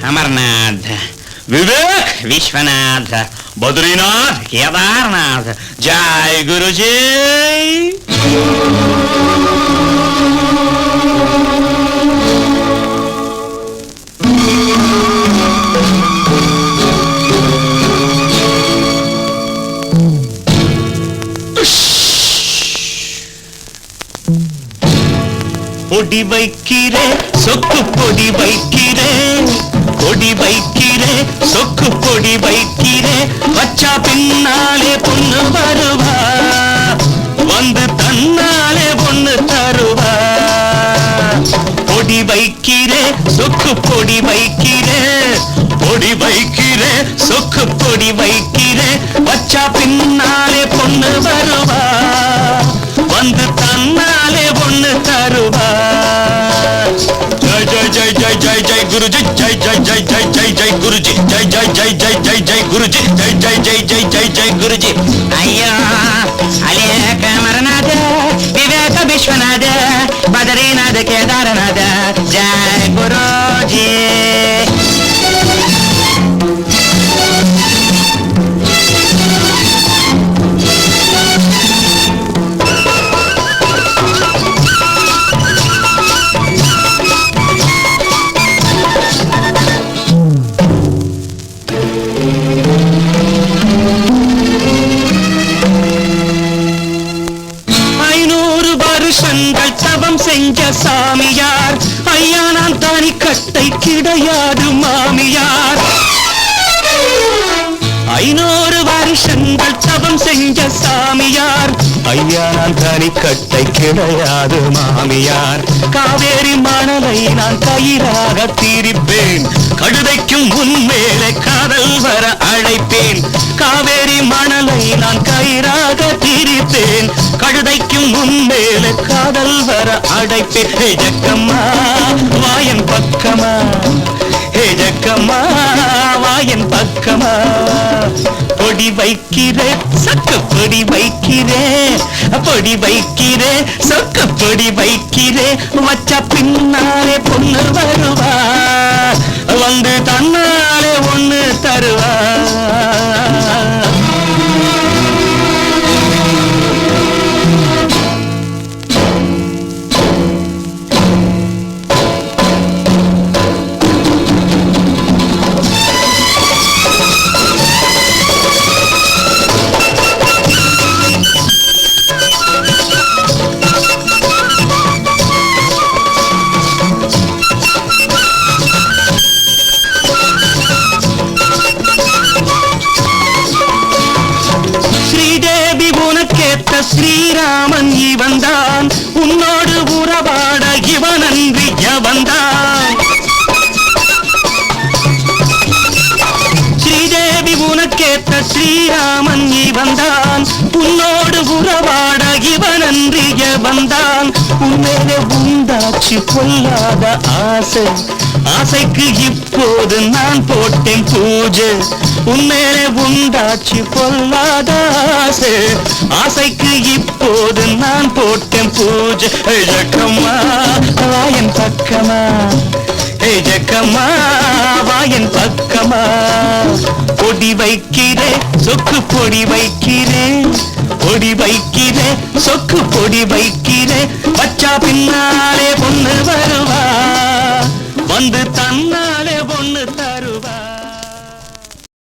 अमरनाथ, विवेक विश्वनाथ, बद्रीनाथ, केदारनाथ, जय गुरुजी। பொடி வைக்கிறே சொக்கு பொடி வைக்கிறே, பொடி வைக்கிறே சொக்கு பொடி வைக்கிறே, வச்சா பின்னாலே பொண்ணு வருவா, வந்து தன்னாலே பொண்ணு தருவா. பொடி வைக்கிறே சொக்கு பொடி வைக்கிறே, பொடி வைக்கிறே சொக்கு பொடி வைக்கிறே, வச்சா பின்னாலே பொண்ணு வருவா, வந்து தன்னாலே பொண்ணு தருவா. जय जय जय जय जय जय गुरुजी, जय जय जय जय जय जय गुरुजी, जय जय जय जय जय जय गुरुजी, जय जय जय जय जय जय गुरुजी. अय्यो अलेक अमरनाथ, विवेक विश्वनाथ, बद्रीनाथ, केदारनाथ, जय गुरुजी. தவம் செஞ்ச சாமியார் ஐயா, நான் தானி கட்டை கிடையாது மாமியார். 500 வருஷங்கள் தவம் செஞ்ச சாமியார் ஐயா, நான் தானி கட்டை கிடையாது மாமியார். காவேரி மணலை நான் கயிறாக தீரிப்பேன், கழுதைக்கும் உன்மேலே காதல் வர அழைப்பேன். காவேரி மணலை நான் கயிறாக தீரிப்பேன், கழுதைக்கும் உன்மேலே காதல் வர அழைப்பேன். ஹே ஜக்கம்மா வாயன் பக்கமா, ஹே ஜக்கம்மா வாயன் பக்கமா. பொடி வைக்கிறே சக்க பொடி வைக்கிறே, பொடி வைக்கிறே சொக்க பொடி வைக்கிறே, வச்ச பின்னாலே பொண்ணு வருவா, வந்து தன்னாலே ஒண்ணு தருவா. ஸ்ரீராமன் இவன்தான், உன்னோடு உறவாட இவனன்றி எவன்தான். ஸ்ரீதேவி உனக்கேத்த ஸ்ரீராமன் இவன்தான், உன்னோடு உறவாட இவனன்றி எவன்தான். உன்மேலே உண்டாச்சு கொள்ளாத ஆசை, ஆசைக்கு இப்போது நான் போட்டேன் பூஜை. உன்மேலே உண்டாச்சு கொள்ளாத ஆசை, ஆசைக்கு இப்போது நான் போட்டேன் பூஜை. ஜக்கம்மா வாயன் பக்கமா, ஹே ஜக்கம்மா வாயன் பக்கமா. பொடி வைக்கிறே சொக்கு பொடி வைக்கிறே, பொடி வைக்கிறே சொக்கு பொடி வைக்கிறே, வச்சா பின்னாலே பொண்ணு வருவா, வந்து தன்னாலே பொண்ணு